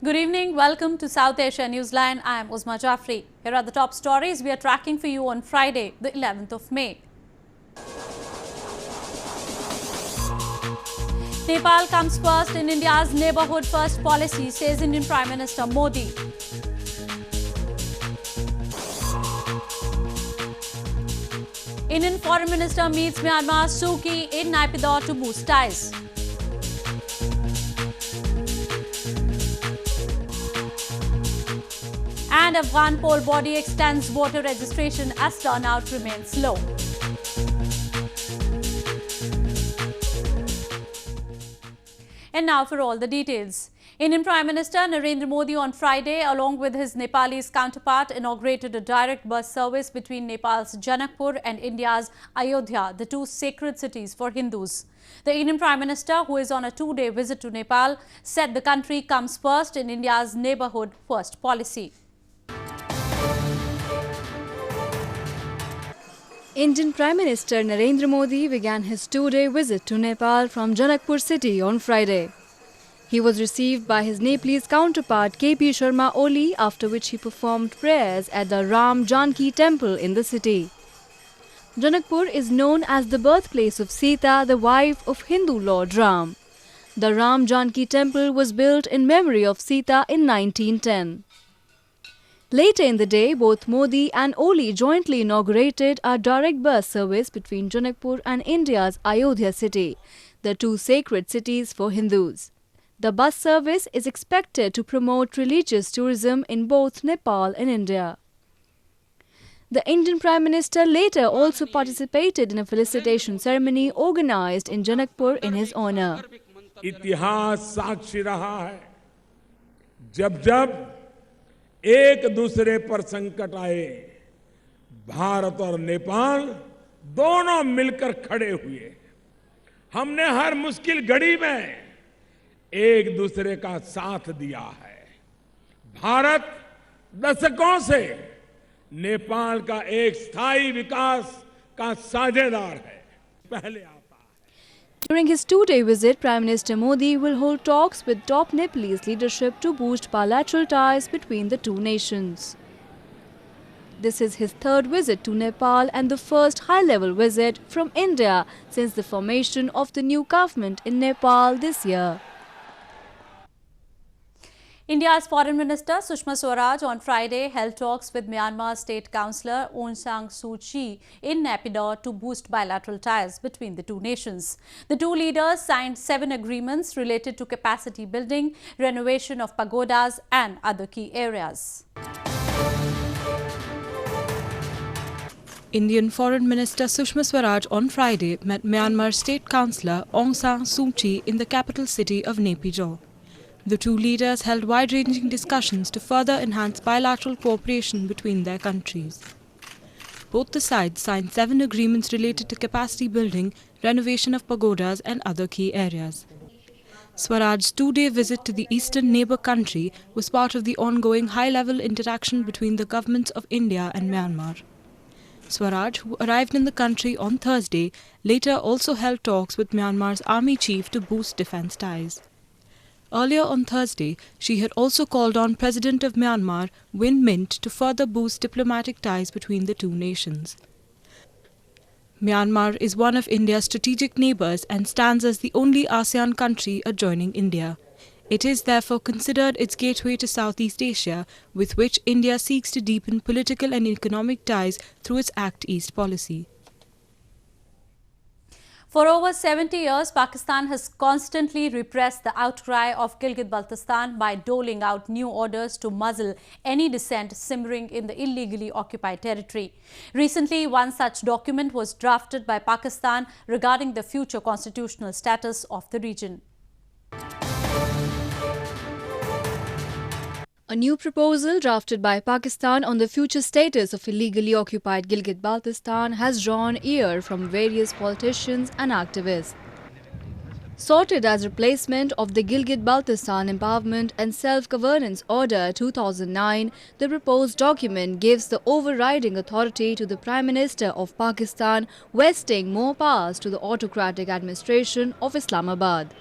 Good evening. Welcome to South Asia Newsline. I am Uzma Jafri. Here are the top stories we are tracking for you on Friday, the 11th of May. Nepal comes first in India's neighbourhood first policy, says Indian Prime Minister Modi. Indian Foreign Minister meets Myanmar Suu Kyi in Naypidaw to boost ties. And Afghan poll body extends voter registration as turnout remains low. And now for all the details. Indian Prime Minister Narendra Modi on Friday, along with his Nepalese counterpart, inaugurated a direct bus service between Nepal's Janakpur and India's Ayodhya, the two sacred cities for Hindus. The Indian Prime Minister, who is on a two-day visit to Nepal, said the country comes first in India's neighbourhood first policy. Indian Prime Minister Narendra Modi began his two-day visit to Nepal from Janakpur city on Friday. He was received by his Nepalese counterpart KP Sharma Oli, after which he performed prayers at the Ram Janki temple in the city. Janakpur is known as the birthplace of Sita, the wife of Hindu Lord Ram. The Ram Janki temple was built in memory of Sita in 1910. Later in the day, both Modi and Oli jointly inaugurated a direct bus service between Janakpur and India's Ayodhya city, the two sacred cities for Hindus. The bus service is expected to promote religious tourism in both Nepal and India. The Indian Prime Minister later also participated in a felicitation ceremony organized in Janakpur in his honor. इतिहास साक्षी रहा है, जब जब एक दूसरे पर संकट आए, भारत और नेपाल दोनों मिलकर खड़े हुए। हमने हर मुश्किल घड़ी में एक दूसरे का साथ दिया है। भारत दशकों से नेपाल का एक स्थायी विकास का साझेदार है। पहले आता है। During his two-day visit, Prime Minister Modi will hold talks with top Nepalese leadership to boost bilateral ties between the two nations. This is his third visit to Nepal and the first high-level visit from India since the formation of the new government in Nepal this year. India's Foreign Minister Sushma Swaraj on Friday held talks with Myanmar State Councillor Aung San Suu Kyi in Naypidaw to boost bilateral ties between the two nations. The two leaders signed 7 agreements related to capacity building, renovation of pagodas and other key areas. Indian Foreign Minister Sushma Swaraj on Friday met Myanmar State Councillor Aung San Suu Kyi in the capital city of Naypidaw. The two leaders held wide-ranging discussions to further enhance bilateral cooperation between their countries. Both the sides signed 7 agreements related to capacity building, renovation of pagodas and other key areas. Swaraj's two-day visit to the eastern neighbour country was part of the ongoing high-level interaction between the governments of India and Myanmar. Swaraj, who arrived in the country on Thursday, later also held talks with Myanmar's army chief to boost defence ties. Earlier on Thursday, she had also called on President of Myanmar, Win Mint, to further boost diplomatic ties between the two nations. Myanmar is one of India's strategic neighbours and stands as the only ASEAN country adjoining India. It is therefore considered its gateway to Southeast Asia, with which India seeks to deepen political and economic ties through its Act East policy. For over 70 years, Pakistan has constantly repressed the outcry of Gilgit-Baltistan by doling out new orders to muzzle any dissent simmering in the illegally occupied territory. Recently, one such document was drafted by Pakistan regarding the future constitutional status of the region. A new proposal drafted by Pakistan on the future status of illegally occupied Gilgit-Baltistan has drawn ear from various politicians and activists. Sorted as replacement of the Gilgit-Baltistan Empowerment and Self-Governance Order 2009, the proposed document gives the overriding authority to the Prime Minister of Pakistan, vesting more powers to the autocratic administration of Islamabad.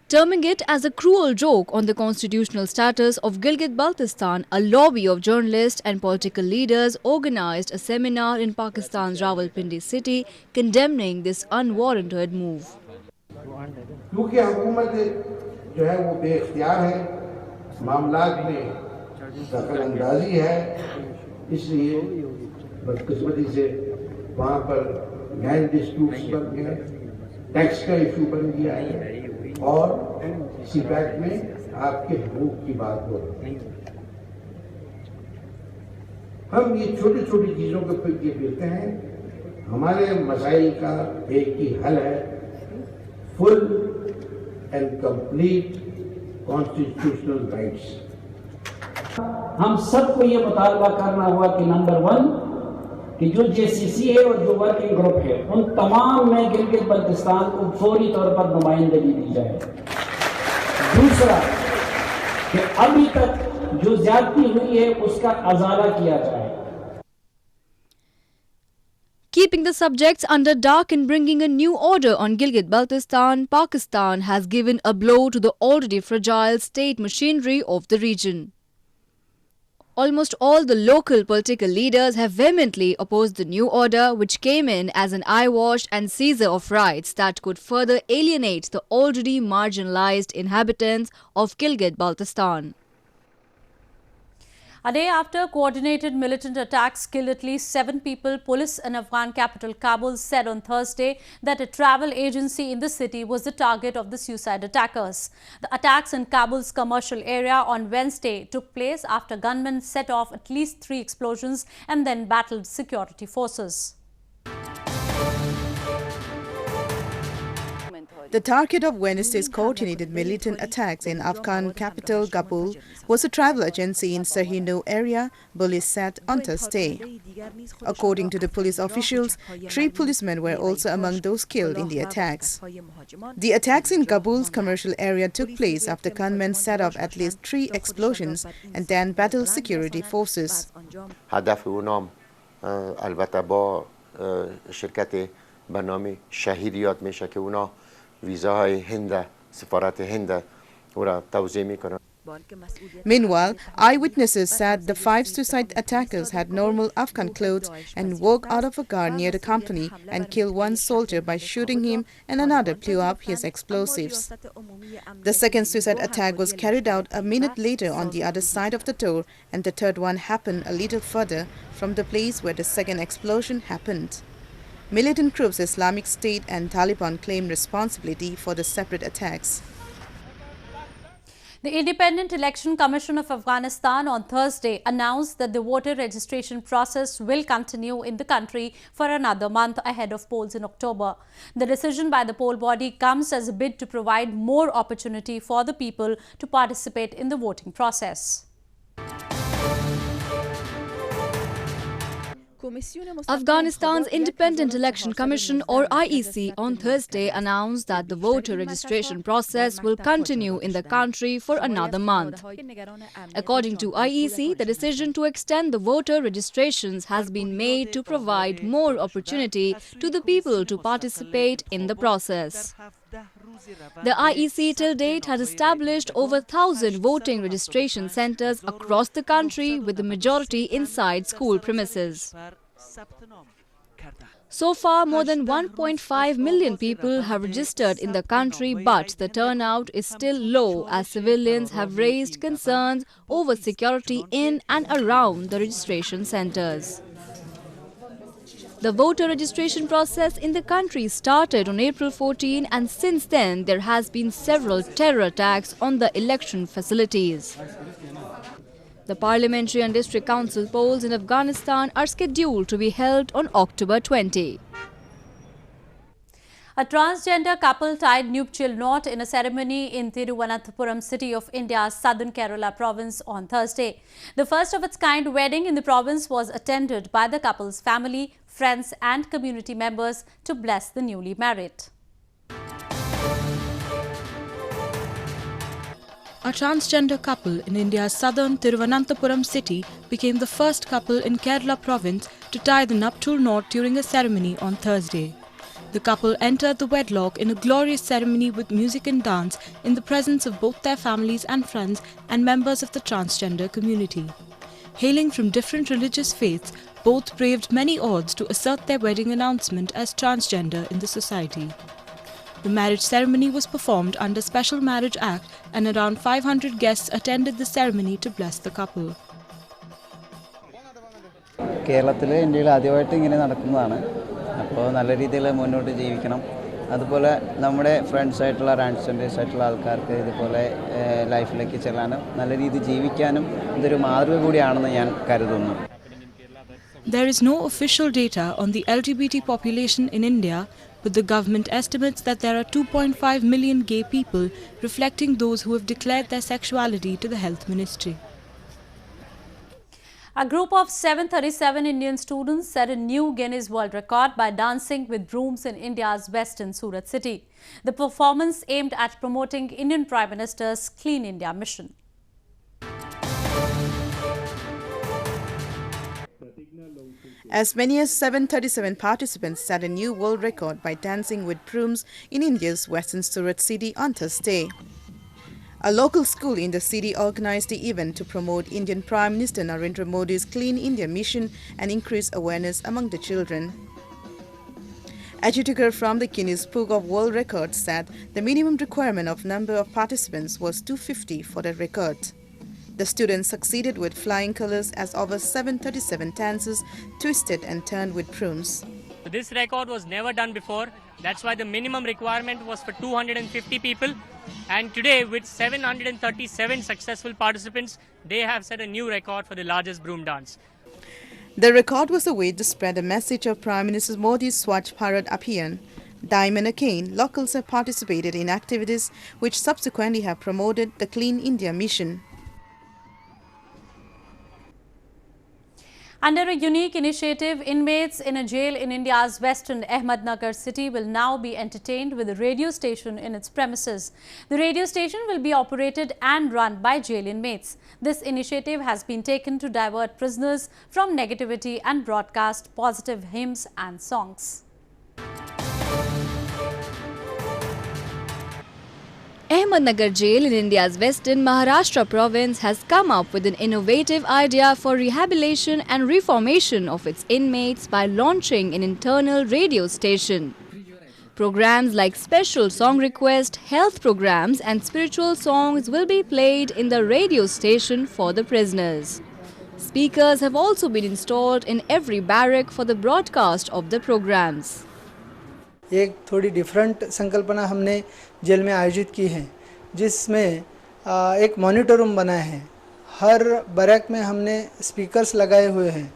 Terming it as a cruel joke on the constitutional status of Gilgit-Baltistan, a lobby of journalists and political leaders organized a seminar in Pakistan's Rawalpindi city condemning this unwarranted move. क्योंकि हुकूमत जो है वो बेख्तियार है, मामलात में दखल अंदाजी है, इसलिए बदकिस्मती से वहाँ पर लैंड डिस्प्यूट्स बन गए, टैक्स का इशू बन गया है और सीपैक में आपके हकूक की बात हो रही है। हम ये छोटी छोटी चीज़ों के ऊपर ये कहते हैं, हमारे मसाइल का एक ही हल है, full and complete constitutional rights. हम सबको ये मुतालबा करना हुआ कि नंबर 1 कि जो जेसीसी है और जो वर्किंग ग्रुप है उन तमाम में गिलगित बल्तिस्तान को फौरी तौर पर नुमाइंदगी दी जाए। दूसरा कि अभी तक जो ज्यादती हुई है उसका अजाला किया जाए। Keeping the subjects under dark and bringing a new order on Gilgit-Baltistan, Pakistan has given a blow to the already fragile state machinery of the region. Almost all the local political leaders have vehemently opposed the new order, which came in as an eyewash and seizure of rights that could further alienate the already marginalized inhabitants of Gilgit-Baltistan. A day after coordinated militant attacks killed at least 7 people, police in Afghan capital Kabul said on Thursday that a travel agency in the city was the target of the suicide attackers. The attacks in Kabul's commercial area on Wednesday took place after gunmen set off at least 3 explosions and then battled security forces. The target of Wednesday's coordinated militant attacks in Afghan capital Kabul was a travel agency in Sahinu area, police said on Thursday. According to the police officials, 3 policemen were also among those killed in the attacks. The attacks in Kabul's commercial area took place after gunmen set off at least 3 explosions and then battled security forces. هدف اونام البته با شرکت برنامه شهیدیات میشه که اونا ویزاهای هند سفارت هند را توزیع میکنن. Meanwhile, eyewitnesses said the 5 suicide attackers had normal Afghan clothes and walked out of a car near the company and killed 1 soldier by shooting him, and another blew up his explosives. The second suicide attack was carried out a minute later on the other side of the door, and the third one happened a little further from the place where the second explosion happened. Militant groups Islamic State and Taliban claim responsibility for the separate attacks. The Independent Election Commission of Afghanistan on Thursday announced that the voter registration process will continue in the country for another month ahead of polls in October. The decision by the poll body comes as a bid to provide more opportunity for the people to participate in the voting process. Afghanistan's Independent Election Commission or IEC on Thursday announced that the voter registration process will continue in the country for another month. According to IEC, the decision to extend the voter registrations has been made to provide more opportunity to the people to participate in the process. The IEC till date has established over 1,000 voting registration centres across the country, with the majority inside school premises. So far, more than 1.5 million people have registered in the country, but the turnout is still low as civilians have raised concerns over security in and around the registration centres. The voter registration process in the country started on April 14, and since then there has been several terror attacks on the election facilities. The parliamentary and district council polls in Afghanistan are scheduled to be held on October 20. A transgender couple tied nuptial knot in a ceremony in Tiruvananthapuram city of India's southern Kerala province on Thursday. The first of its kind wedding in the province was attended by the couple's family, friends and community members to bless the newly married. A transgender couple in India's southern Tiruvananthapuram city became the first couple in Kerala province to tie the nuptial knot during a ceremony on Thursday. The couple entered the wedlock in a glorious ceremony with music and dance in the presence of both their families and friends and members of the transgender community. Hailing from different religious faiths, both braved many odds to assert their wedding announcement as transgender in the society. The marriage ceremony was performed under Special Marriage Act and around 500 guests attended the ceremony to bless the couple. കേരളത്തിലെ ഇന്ത്യയിൽ ആദ്യമായിട്ട് ഇങ്ങനെ നടക്കുന്നതാണ്. അപ്പോൾ നല്ല രീതിയിൽ മുന്നോട്ട് ജീവിക്കണം. അതുപോലെ നമ്മുടെ ഫ്രണ്ട്സ് ആയിട്ടുള്ള ട്രാൻസ്ജെൻഡേഴ്സ് ആയിട്ടുള്ള ആൾക്കാർക്ക് ഇതുപോലെ ലൈഫിലേക്ക് ചെല്ലാനും നല്ല രീതിയിൽ ജീവിക്കാനും ഇതൊരു മാതൃക കൂടിയാണെന്ന് ഞാൻ കരുതുന്നു. There is no official data on the LGBT population in India, but the government estimates that there are 2.5 million gay people, reflecting those who have declared their sexuality to the Health Ministry. A group of 737 Indian students set a new Guinness World Record by dancing with brooms in India's western Surat city. The performance aimed at promoting Indian Prime Minister's Clean India mission. As many as 737 participants set a new world record by dancing with brooms in India's western Surat city on Thursday. A local school in the city organized the event to promote Indian Prime Minister Narendra Modi's Clean India mission and increase awareness among the children. Agitator from the Guinness Book of World Records said the minimum requirement of number of participants was 250 for the record. The students succeeded with flying colors as over 737 dancers twisted and turned with brooms. This record was never done before. That's why the minimum requirement was for 250 people. And today, with 737 successful participants, they have set a new record for the largest broom dance. The record was a way to spread the message of Prime Minister Modi's Swaraj Abhiyan. Time and again, locals have participated in activities which subsequently have promoted the Clean India mission. Under a unique initiative, inmates in a jail in India's western Ahmednagar city will now be entertained with a radio station in its premises. The radio station will be operated and run by jail inmates. This initiative has been taken to divert prisoners from negativity and broadcast positive hymns and songs. Ahmednagar Jail in India's western Maharashtra province has come up with an innovative idea for rehabilitation and reformation of its inmates by launching an internal radio station. Programs like special song request, health programs and spiritual songs will be played in the radio station for the prisoners. Speakers have also been installed in every barrack for the broadcast of the programs. एक थोड़ी different संकल्पना हमने jail में आयोजित की है, जिसमें एक मॉनिटर रूम बना है. हर बैरक में हमने स्पीकर्स लगाए हुए हैं.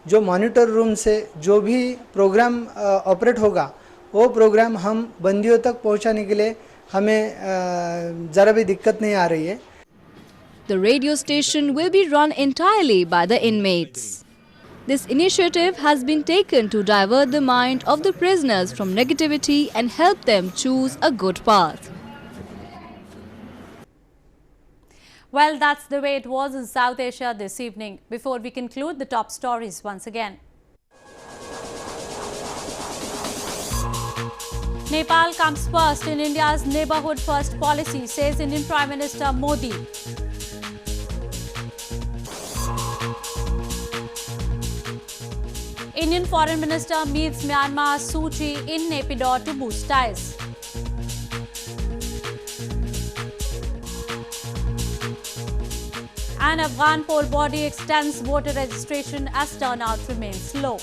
जो मॉनिटर रूम से जो भी प्रोग्राम ऑपरेट होगा, वो प्रोग्राम हम बंदियों तक पहुंचाने के लिए हमें ज़रा भी दिक्कत नहीं आ रही है. The radio station will be run entirely by the inmates. This initiative has been taken to divert the mind of the prisoners from negativity and help them choose a good path. Well, that's the way it was in South Asia this evening. Before we conclude, the top stories once again. Nepal comes first in India's neighbourhood first policy, says Indian Prime Minister Modi. Indian Foreign Minister meets Myanmar Suu Kyi in Naypidaw to boost ties. And Afghan poll body extends voter registration as turnout remains low.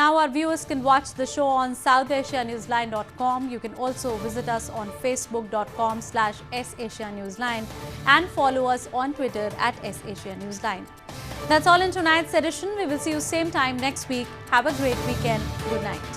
Now our viewers can watch the show on SouthAsiaNewsline.com. You can also visit us on Facebook.com/SAsiaNewsline and follow us on Twitter @SAsiaNewsline. That's all in tonight's edition. We will see you same time next week. Have a great weekend. Good night.